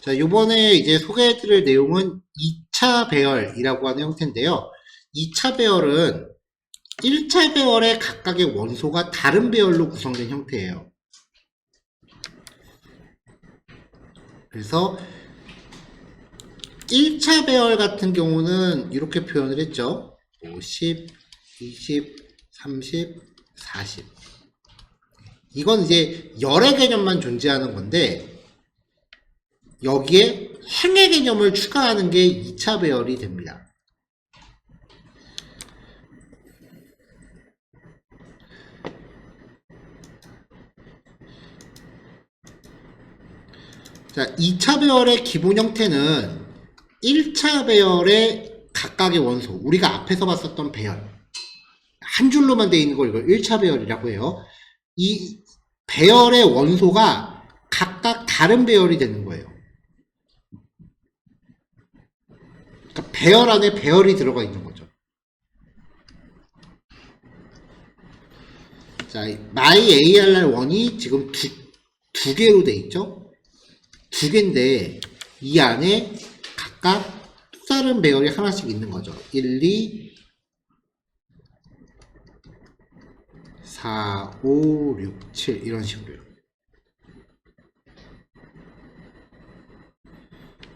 자, 요번에 이제 소개해드릴 내용은 2차 배열이라고 하는 형태인데요. 2차 배열은 1차 배열의 각각의 원소가 다른 배열로 구성된 형태예요. 그래서 1차 배열 같은 경우는 이렇게 표현을 했죠. 50, 20, 30, 40. 이건 이제 열의 개념만 존재하는 건데 여기에 행의 개념을 추가하는 게 2차 배열이 됩니다. 자, 2차 배열의 기본 형태는 1차 배열의 각각의 원소, 우리가 앞에서 봤었던 배열, 한 줄로만 되어 있는 걸 이걸 1차 배열이라고 해요. 이 배열의 원소가 각각 다른 배열이 되는 거예요. 그러니까 배열 안에 배열이 들어가 있는 거죠. 자, myARR1이 지금 두 개로 돼 있죠? 두 개인데 이 안에 각각 또 다른 배열이 하나씩 있는 거죠. 1, 2, 4, 5, 6, 7 이런 식으로요.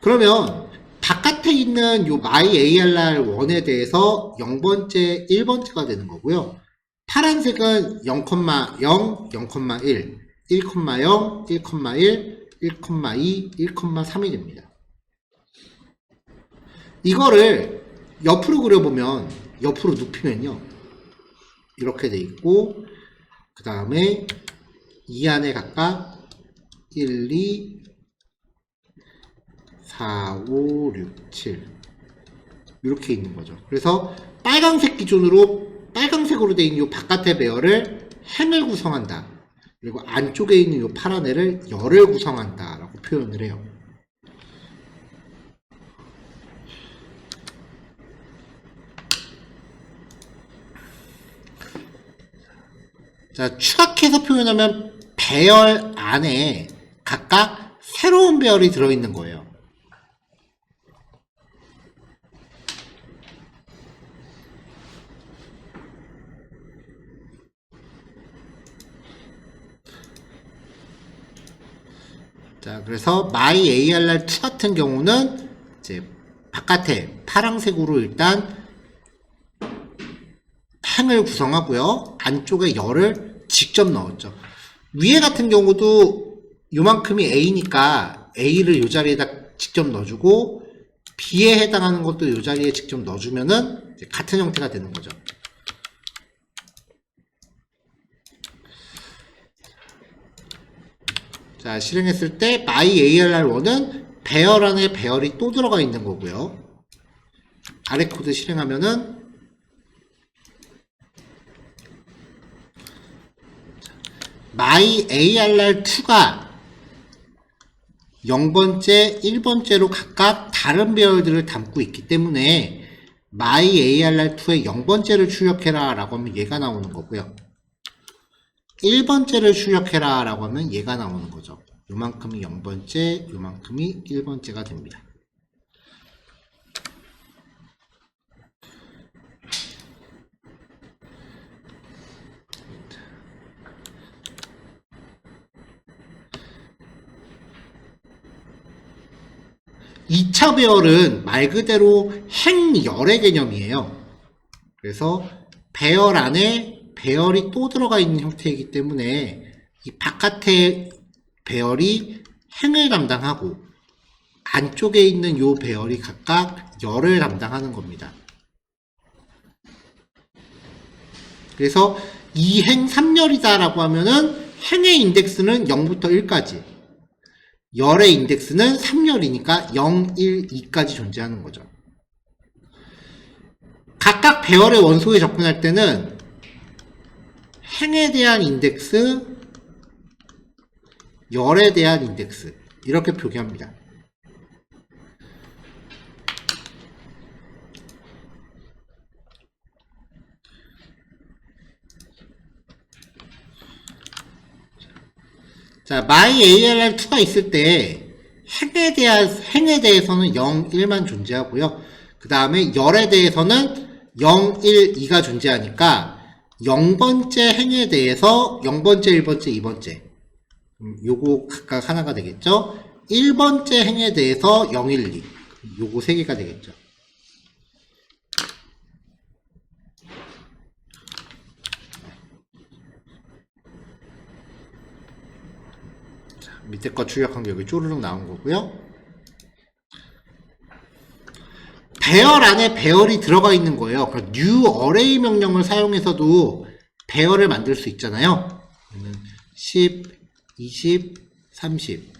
그러면 바깥에 있는 요 myARR1에 대해서 0번째, 1번째가 되는 거고요. 파란색은 0,0, 0,1, 1,0, 1,1, 1,2, 1,3이 됩니다. 이거를 옆으로 그려보면, 옆으로 눕히면요. 이렇게 돼 있고, 그 다음에 이 안에 각각 1, 2, 4, 5, 6, 7 이렇게 있는 거죠. 그래서 빨강색 기준으로 빨강색으로 되어 있는 이 바깥의 배열을 행을 구성한다. 그리고 안쪽에 있는 이 파란 애를 열을 구성한다 라고 표현을 해요. 자, 추락해서 표현하면 배열 안에 각각 새로운 배열이 들어있는 거예요. 자, 그래서 myARR2 같은 경우는 이제 바깥에 파란색으로 일단 행을 구성하고요. 안쪽에 열을 직접 넣었죠. 위에 같은 경우도 요만큼이 A니까 A를 요 자리에다 직접 넣어주고 B에 해당하는 것도 요 자리에 직접 넣어주면은 같은 형태가 되는 거죠. 자, 실행했을 때 myARR1은 배열 안에 배열이 또 들어가 있는 거고요. 아래 코드 실행하면은 myARR2가 0번째, 1번째로 각각 다른 배열들을 담고 있기 때문에 myARR2의 0번째를 출력해라 라고 하면 얘가 나오는 거고요. 1번째를 출력해라 라고 하면 얘가 나오는 거죠. 요만큼이 0번째, 요만큼이 1번째가 됩니다. (2차) 배열은 말 그대로 행열의 개념이에요. 그래서 배열 안에 배열이 또 들어가 있는 형태이기 때문에 이 바깥의 배열이 행을 담당하고 안쪽에 있는 요 배열이 각각 열을 담당하는 겁니다. 그래서 2행 3열이다 라고 하면은 행의 인덱스는 0부터 1까지, 열의 인덱스는 3열이니까 0, 1, 2까지 존재하는 거죠. 각각 배열의 원소에 접근할 때는 행에 대한 인덱스, 열에 대한 인덱스 이렇게 표기합니다. 자, myARR2가 있을 때 행에 대해서는 0, 1만 존재하고요. 그 다음에 열에 대해서는 0, 1, 2가 존재하니까 0번째 행에 대해서 0번째, 1번째, 2번째 요거 각각 하나가 되겠죠. 1번째 행에 대해서 0, 1, 2 요거 3개가 되겠죠. 자, 밑에 거 출력한 게 여기 쪼르륵 나온 거고요. 배열 안에 배열이 들어가 있는 거예요. 그러니까 new array 명령을 사용해서도 배열을 만들 수 있잖아요. 10, 20, 30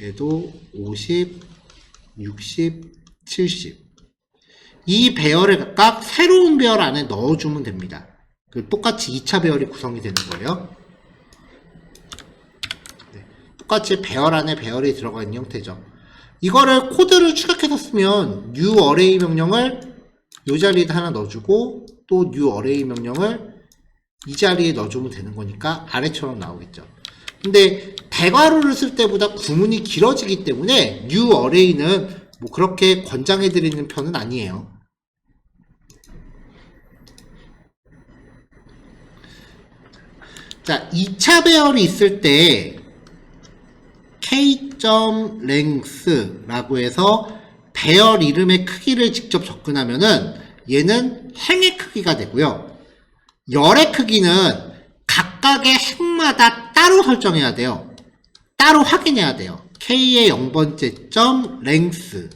얘도 50, 60, 70 이 배열을 각각 새로운 배열 안에 넣어주면 됩니다. 똑같이 2차 배열이 구성이 되는 거예요. 네, 똑같이 배열 안에 배열이 들어가 있는 형태죠. 이거를 코드를 추격해서 쓰면 new array 명령을 이 자리에다 하나 넣어주고 또 new array 명령을 이 자리에 넣어주면 되는 거니까 아래처럼 나오겠죠. 근데 대괄호를 쓸 때보다 구문이 길어지기 때문에 new array는 뭐 그렇게 권장해드리는 편은 아니에요. 자, 2차 배열이 있을 때 k.length라고 해서 배열 이름의 크기를 직접 접근하면은 얘는 행의 크기가 되고요. 열의 크기는 각각의 행마다 따로 설정해야 돼요. 따로 확인해야 돼요. k의 0번째 점 length,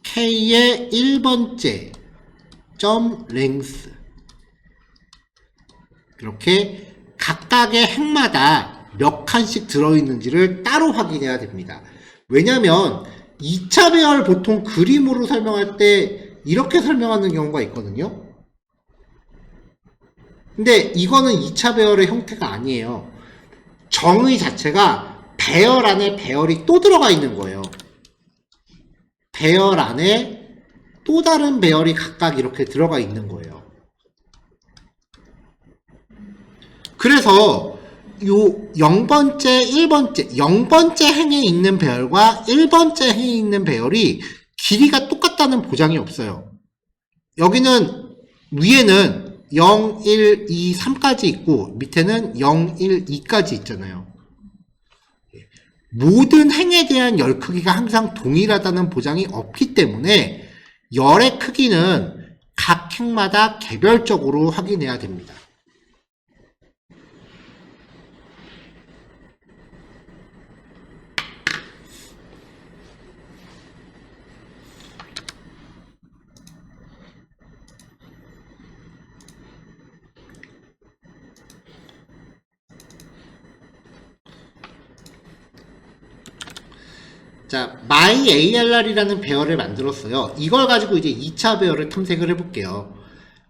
k의 1번째 점 length 이렇게 각각의 행마다 몇 칸씩 들어있는지를 따로 확인해야 됩니다. 왜냐면 2차 배열 보통 그림으로 설명할 때 이렇게 설명하는 경우가 있거든요. 근데 이거는 2차 배열의 형태가 아니에요. 정의 자체가 배열 안에 배열이 또 들어가 있는 거예요. 배열 안에 또 다른 배열이 각각 이렇게 들어가 있는 거예요. 그래서 요 0번째, 1번째, 0번째 행에 있는 배열과 1번째 행에 있는 배열이 길이가 똑같다는 보장이 없어요. 여기는 위에는 0, 1, 2, 3까지 있고 밑에는 0, 1, 2까지 있잖아요. 모든 행에 대한 열 크기가 항상 동일하다는 보장이 없기 때문에 열의 크기는 각 행마다 개별적으로 확인해야 됩니다. 자, myARR이라는 배열을 만들었어요. 이걸 가지고 이제 2차 배열을 탐색을 해볼게요.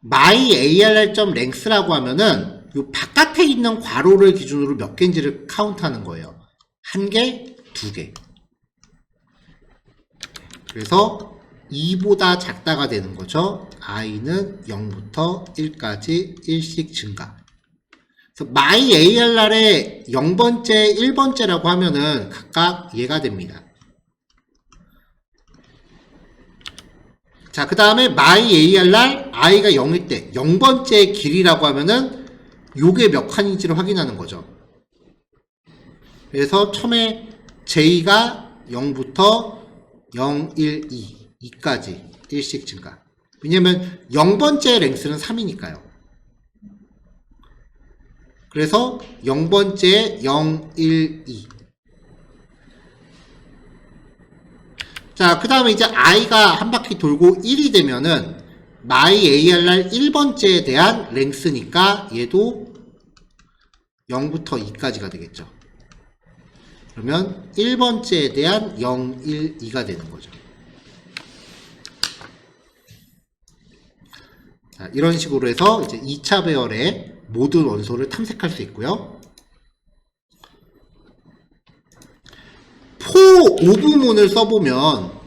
myARR.length라고 하면은 요 바깥에 있는 괄호를 기준으로 몇 개인지를 카운트하는 거예요. 1개, 2개. 그래서 2보다 작다가 되는 거죠. i는 0부터 1까지 1씩 증가. 그래서 myARR의 0번째, 1번째라고 하면은 각각 얘가 됩니다. 자, 그 다음에 myARR i가 0일 때 0번째 길이라고 하면은 요게 몇 칸인지를 확인하는 거죠. 그래서 처음에 j가 0부터 0, 1, 2, 2까지 1씩 증가. 왜냐면 0번째 랭스는 3이니까요. 그래서 0번째 0, 1, 2. 자, 그 다음에 이제 i가 한 바퀴 돌고 1이 되면은 myARR 1번째에 대한 랭스니까 얘도 0부터 2까지가 되겠죠. 그러면 1번째에 대한 0, 1, 2가 되는 거죠. 자, 이런 식으로 해서 이제 2차 배열의 모든 원소를 탐색할 수 있고요. for 오브문을 써보면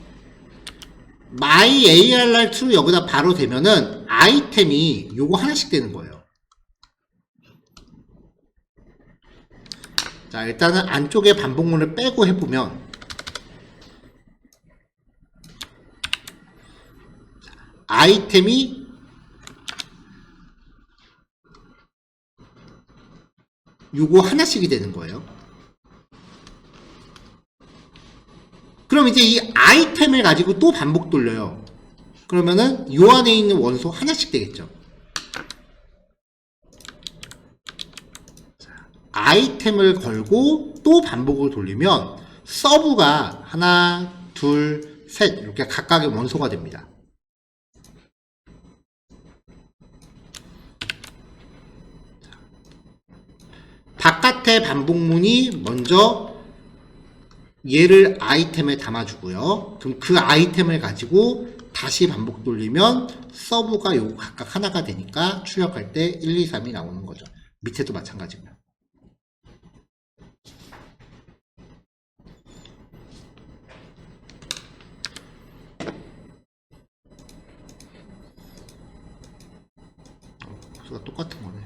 myARR2 여기다 바로 되면은 아이템이 요거 하나씩 되는 거예요. 자, 일단은 안쪽에 반복문을 빼고 해보면 아이템이 요거 하나씩이 되는 거예요. 그럼 이제 이 아이템을 가지고 또 반복 돌려요. 그러면은 요 안에 있는 원소 하나씩 되겠죠. 아이템을 걸고 또 반복을 돌리면 서브가 하나, 둘, 셋 이렇게 각각의 원소가 됩니다. 바깥의 반복문이 먼저 얘를 아이템에 담아주고요. 그럼 그 아이템을 가지고 다시 반복 돌리면 서브가 요거 각각 하나가 되니까 출력할 때 1, 2, 3이 나오는 거죠. 밑에도 마찬가지고요. 수가 똑같은 거네.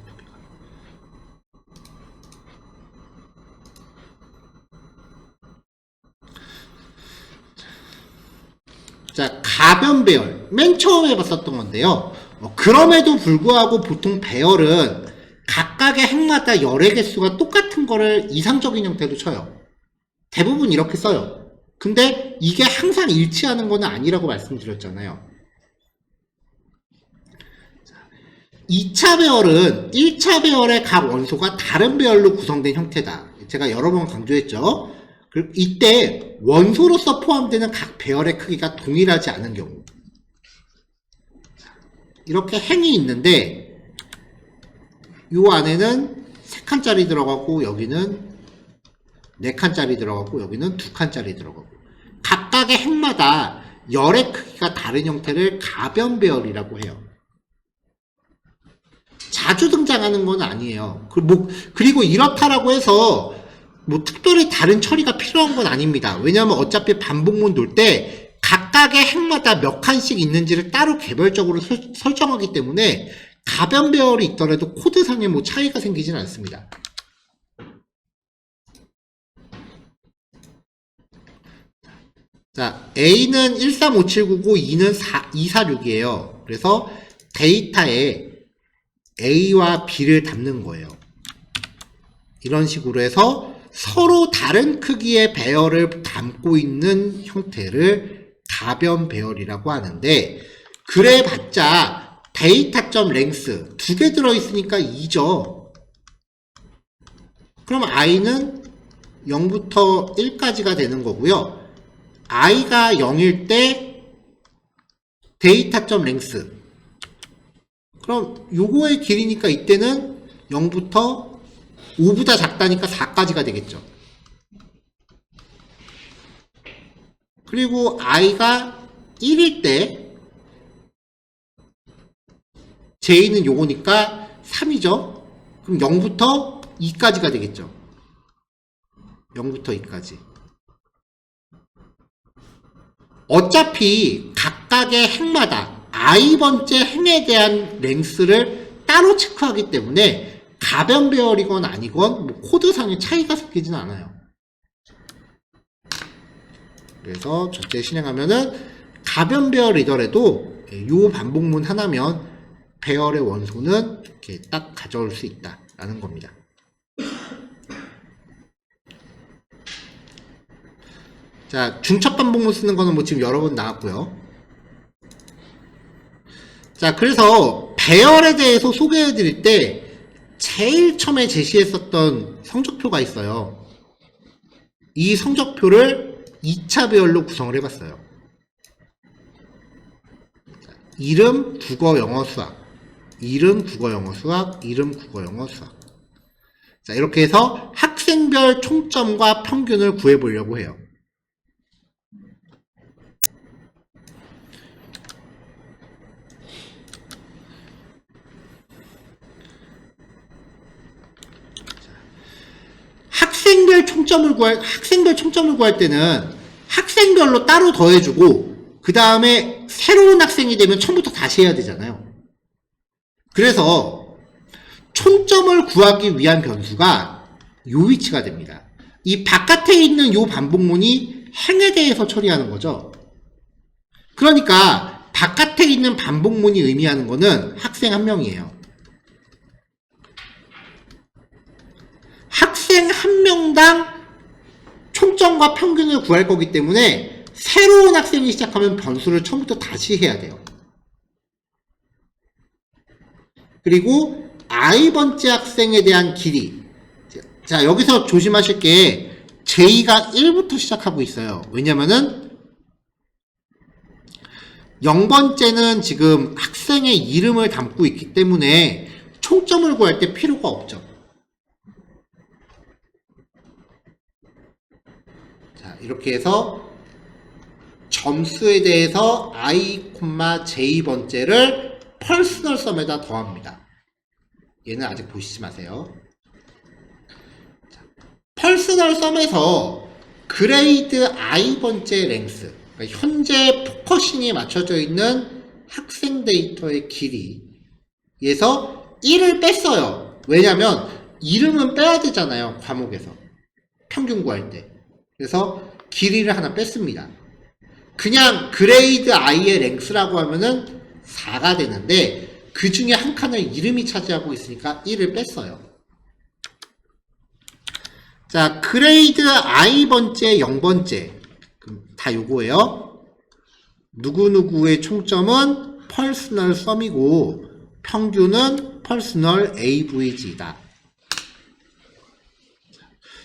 자, 가변 배열. 맨 처음에 봤었던 건데요. 그럼에도 불구하고 보통 배열은 각각의 핵마다 열의 개수가 똑같은 거를 이상적인 형태로 쳐요. 대부분 이렇게 써요. 근데 이게 항상 일치하는 건 아니라고 말씀드렸잖아요. 2차 배열은 1차 배열의 각 원소가 다른 배열로 구성된 형태다. 제가 여러 번 강조했죠. 이때 원소로서 포함되는 각 배열의 크기가 동일하지 않은 경우 이렇게 행이 있는데 요 안에는 3칸짜리 들어가고 여기는 4칸짜리 들어가고 여기는 2칸짜리 들어가고 각각의 행마다 열의 크기가 다른 형태를 가변 배열이라고 해요. 자주 등장하는 건 아니에요. 그리고 이렇다라고 해서 특별히 다른 처리가 필요한 건 아닙니다. 왜냐하면 어차피 반복문 돌 때 각각의 핵마다 몇 칸씩 있는지를 따로 개별적으로 설정하기 때문에 가변 배열이 있더라도 코드상에 차이가 생기진 않습니다. 자, A는 135799, 2는 246이에요. 그래서 데이터에 A와 B를 담는 거예요. 이런 식으로 해서 서로 다른 크기의 배열을 담고 있는 형태를 가변 배열이라고 하는데 그래봤자 데이터.점 랭스 2개 들어있으니까 2죠. 그럼 i는 0부터 1까지가 되는 거고요. i가 0일 때 데이터.점 랭스 그럼 요거의 길이니까 이때는 0부터 5보다 작다니까 4까지가 되겠죠. 그리고 i가 1일 때 j는 요거니까 3이죠. 그럼 0부터 2까지가 되겠죠. 0부터 2까지. 어차피 각각의 행마다 i번째 행에 대한 랭스를 따로 체크하기 때문에 가변 배열이건 아니건 코드상의 차이가 생기진 않아요. 그래서 전체 실행하면은 가변 배열이더라도 이 반복문 하나면 배열의 원소는 이렇게 딱 가져올 수 있다라는 겁니다. 자, 중첩 반복문 쓰는 거는 지금 여러 번 나왔고요. 자, 그래서 배열에 대해서 소개해 드릴 때 제일 처음에 제시했었던 성적표가 있어요. 이 성적표를 2차 배열로 구성을 해봤어요. 이름, 국어, 영어, 수학. 이름, 국어, 영어, 수학. 이름, 국어, 영어, 수학. 자, 이렇게 해서 학생별 총점과 평균을 구해보려고 해요. 학생별 총점을 구할 때는 학생별로 따로 더해주고 그 다음에 새로운 학생이 되면 처음부터 다시 해야 되잖아요. 그래서 총점을 구하기 위한 변수가 요 위치가 됩니다. 이 바깥에 있는 요 반복문이 행에 대해서 처리하는 거죠. 그러니까 바깥에 있는 반복문이 의미하는 거는 학생 한 명이에요. 학생 한 명당 총점과 평균을 구할 거기 때문에 새로운 학생이 시작하면 변수를 처음부터 다시 해야 돼요. 그리고 i번째 학생에 대한 길이. 자, 여기서 조심하실 게 j가 1부터 시작하고 있어요. 왜냐면은 0번째는 지금 학생의 이름을 담고 있기 때문에 총점을 구할 때 필요가 없죠. 자, 이렇게 해서 점수에 대해서 i, j번째를 퍼스널 썸에다 더합니다. 얘는 아직 보시지 마세요. 퍼스널 썸에서 그레이드 i번째 랭스, 그러니까 현재 포커싱이 맞춰져 있는 학생 데이터의 길이에서 1을 뺐어요. 왜냐면 이름은 빼야 되잖아요. 과목에서 평균 구할 때. 그래서 길이를 하나 뺐습니다. 그냥 그레이드 i의 랭스라고 하면은 4가 되는데 그 중에 한 칸을 이름이 차지하고 있으니까 1을 뺐어요. 자, 그레이드 i번째, 0번째 다 요거예요. 누구누구의 총점은 퍼스널 썸이고 평균은 퍼스널 avg다.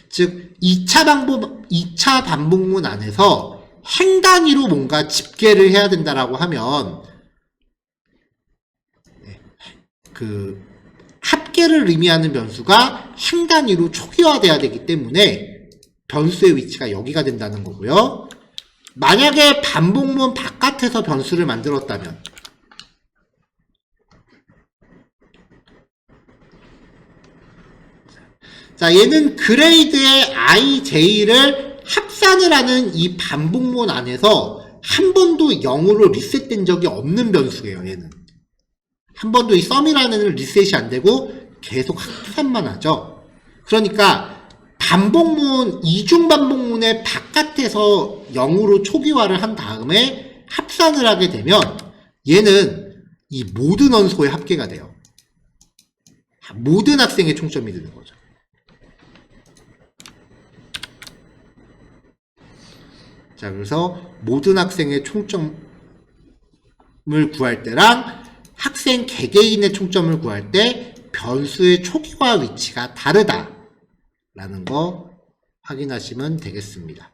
즉 2차 반복문 안에서 행 단위로 뭔가 집계를 해야 된다라고 하면 그 합계를 의미하는 변수가 행 단위로 초기화돼야 되기 때문에 변수의 위치가 여기가 된다는 거고요. 만약에 반복문 바깥에서 변수를 만들었다면 자, 얘는 그레이드의 ij를 합산을 하는 이 반복문 안에서 한 번도 0으로 리셋된 적이 없는 변수예요. 얘는 한 번도 이 썸이라는 리셋이 안 되고 계속 합산만 하죠. 그러니까 반복문, 이중 반복문의 바깥에서 0으로 초기화를 한 다음에 합산을 하게 되면 얘는 이 모든 원소의 합계가 돼요. 모든 학생의 총점이 되는 거죠. 자, 그래서 모든 학생의 총점을 구할 때랑 학생 개개인의 총점을 구할 때 변수의 초기화 위치가 다르다 라는 거 확인하시면 되겠습니다.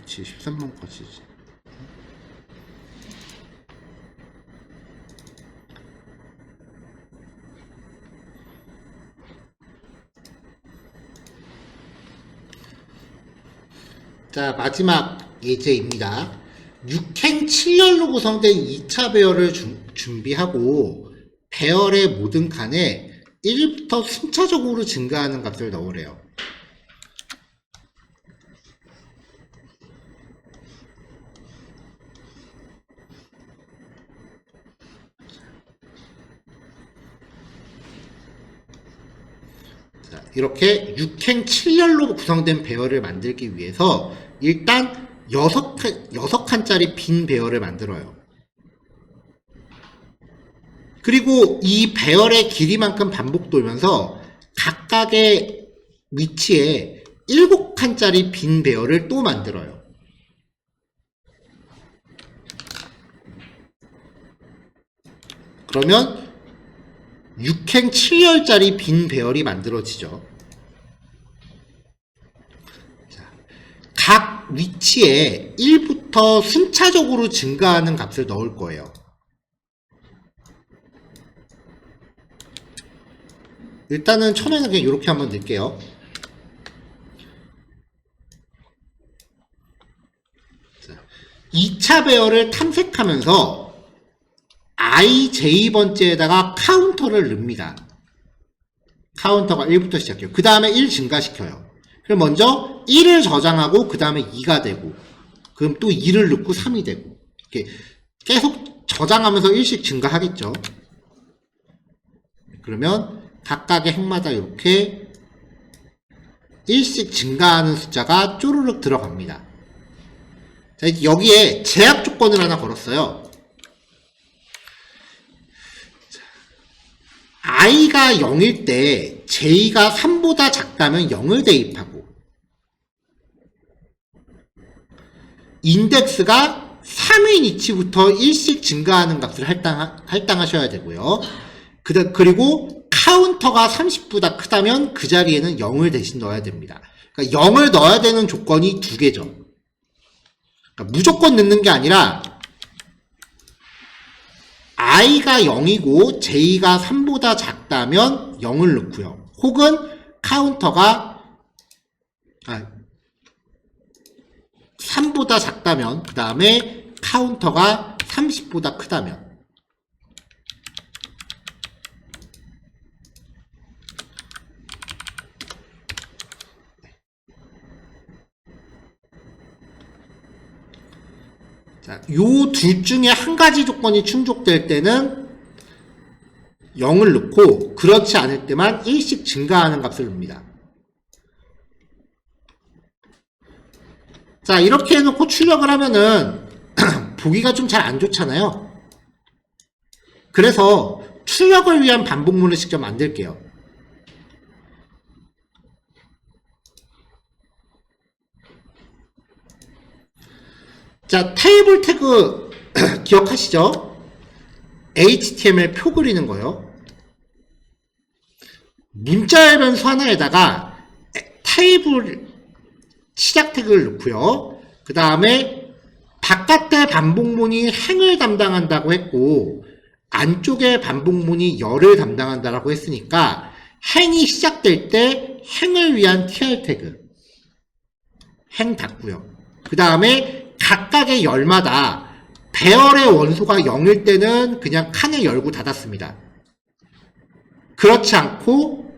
그치, 13번까지지. 자, 마지막 예제입니다. 6행 7열로 구성된 2차 배열을 준비하고 배열의 모든 칸에 1부터 순차적으로 증가하는 값을 넣으래요. 자, 이렇게 6행 7열로 구성된 배열을 만들기 위해서 일단 6칸짜리 빈 배열을 만들어요. 그리고 이 배열의 길이만큼 반복 돌면서 각각의 위치에 7칸짜리 빈 배열을 또 만들어요. 그러면 6행 7열짜리 빈 배열이 만들어지죠. 자, 각 위치에 1부터 순차적으로 증가하는 값을 넣을 거예요. 일단은 처음에는 그냥 이렇게 한번 넣을게요. 자, 2차 배열을 탐색하면서 ij번째에다가 카운터를 넣습니다. 카운터가 1부터 시작해요. 그 다음에 1 증가시켜요. 그럼 먼저 1을 저장하고 그 다음에 2가 되고, 그럼 또 2를 넣고 3이 되고, 이렇게 계속 저장하면서 1씩 증가하겠죠. 그러면 각각의 행마다 이렇게 1씩 증가하는 숫자가 쪼르륵 들어갑니다. 자, 여기에 제약 조건을 하나 걸었어요. i가 0일 때 j가 3보다 작다면 0을 대입하고, 인덱스가 3인 위치부터 1씩 증가하는 값을 할당하셔야 되고요. 그리고 카운터가 30보다 크다면 그 자리에는 0을 대신 넣어야 됩니다. 그러니까 0을 넣어야 되는 조건이 두 개죠. 그러니까 무조건 넣는 게 아니라 i가 0이고 j가 3보다 작다면 0을 넣고요. 혹은 카운터가 3보다 작다면, 그 다음에 카운터가 30보다 크다면. 자, 요 둘 중에 한 가지 조건이 충족될 때는 0을 넣고, 그렇지 않을 때만 1씩 증가하는 값을 넣습니다. 자, 이렇게 해놓고 출력을 하면은 보기가 좀 잘 안 좋잖아요. 그래서 출력을 위한 반복문을 직접 만들게요. 자, 테이블 태그 기억하시죠? HTML 표 그리는 거요. 문자 변수 하나에다가 테이블 시작 태그를 넣고요. 그 다음에 바깥의 반복문이 행을 담당한다고 했고, 안쪽의 반복문이 열을 담당한다라고 했으니까 행이 시작될 때 행을 위한 tr 태그 행 닫고요. 그 다음에 각각의 열마다 배열의 원소가 0일 때는 그냥 칸을 열고 닫았습니다. 그렇지 않고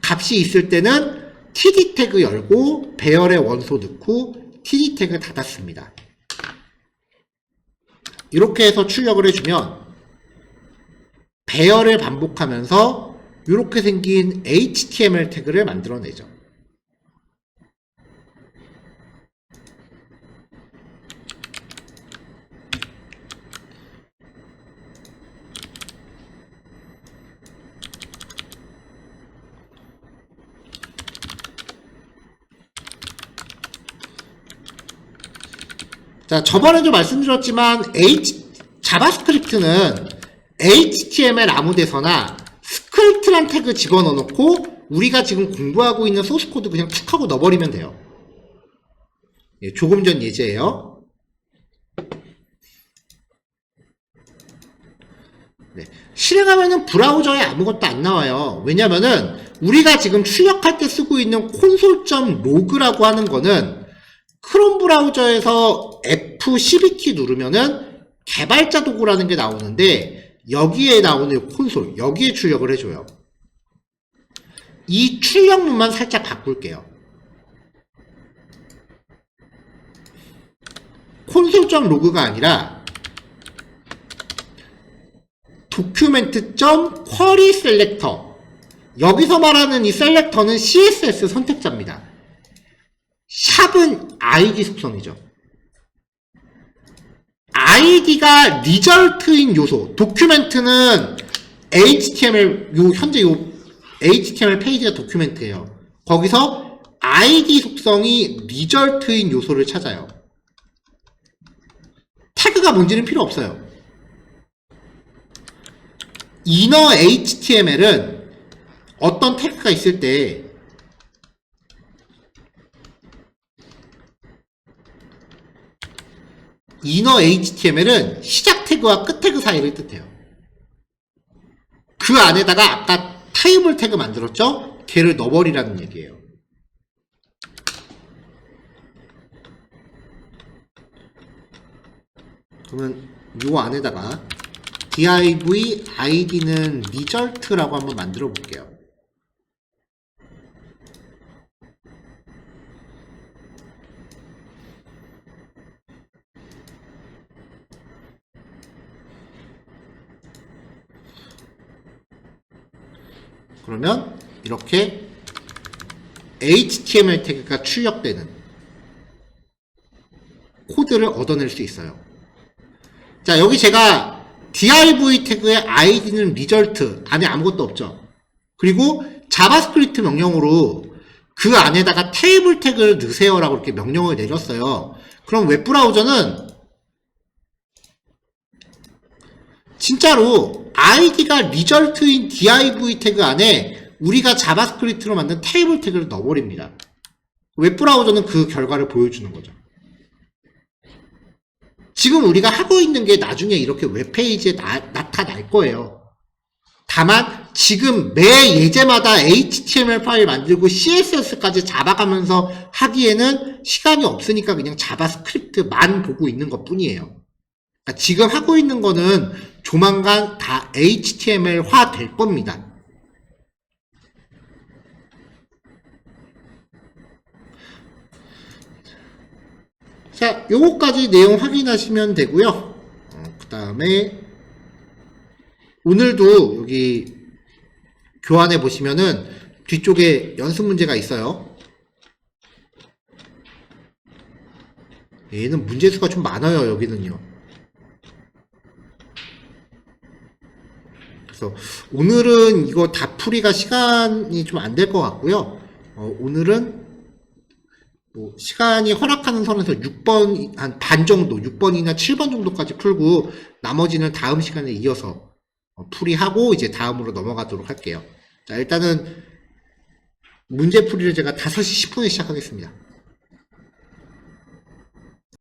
값이 있을 때는 td 태그 열고 배열의 원소 넣고 td 태그 닫았습니다. 이렇게 해서 출력을 해주면 배열을 반복하면서 이렇게 생긴 HTML 태그를 만들어내죠. 자, 저번에도 말씀드렸지만 자바스크립트는 HTML 아무 데서나 스크립트란 태그 집어넣어 놓고 우리가 지금 공부하고 있는 소스 코드 그냥 툭 하고 넣어버리면 돼요. 예, 조금 전 예제예요. 네, 실행하면은 브라우저에 아무것도 안 나와요. 왜냐면은 우리가 지금 출력할 때 쓰고 있는 console.log라고 하는 거는 크롬 브라우저에서 F12키 누르면은 개발자 도구라는 게 나오는데, 여기에 나오는 콘솔, 여기에 출력을 해줘요. 이 출력문만 살짝 바꿀게요. console.log가 아니라 document.querySelector, 여기서 말하는 이 셀렉터는 CSS 선택자입니다. 샵은 id 속성이죠. id가 리절트인 요소, 도큐멘트는 HTML, 현재 HTML 페이지가 도큐멘트예요. 거기서 id 속성이 리절트인 요소를 찾아요. 태그가 뭔지는 필요 없어요. inner HTML은 어떤 태그가 있을 때 inner HTML은 시작 태그와 끝 태그 사이를 뜻해요. 그 안에다가 아까 테이블 태그 만들었죠? 걔를 넣어버리라는 얘기예요. 그러면 요 안에다가 div id는 result라고 한번 만들어 볼게요. 그러면 이렇게 HTML 태그가 출력되는 코드를 얻어낼 수 있어요. 자, 여기 제가 div 태그의 id는 result 안에 아무것도 없죠. 그리고 자바스크립트 명령으로 그 안에다가 테이블 태그를 넣으세요라고 이렇게 명령을 내렸어요. 그럼 웹브라우저는 진짜로 id가 result인 div 태그 안에 우리가 자바스크립트로 만든 테이블 태그를 넣어버립니다. 웹브라우저는 그 결과를 보여주는 거죠. 지금 우리가 하고 있는 게 나중에 이렇게 웹페이지에 나타날 거예요. 다만 지금 매 예제마다 HTML 파일 만들고 CSS까지 잡아가면서 하기에는 시간이 없으니까 그냥 자바스크립트만 보고 있는 것 뿐이에요. 그러니까 지금 하고 있는 거는 조만간 다 HTML화 될 겁니다. 자, 요거까지 내용 확인하시면 되고요. 그 다음에 오늘도 여기 교환해 보시면은 뒤쪽에 연습 문제가 있어요. 얘는 문제수가 좀 많아요, 여기는요. 그래서 오늘은 이거 다 풀이가 시간이 좀 안 될 것 같고요. 오늘은 뭐 시간이 허락하는 선에서 6번, 한 반 정도, 6번이나 7번 정도까지 풀고 나머지는 다음 시간에 이어서 풀이하고 이제 다음으로 넘어가도록 할게요. 자, 일단은 문제 풀이를 제가 5시 10분에 시작하겠습니다.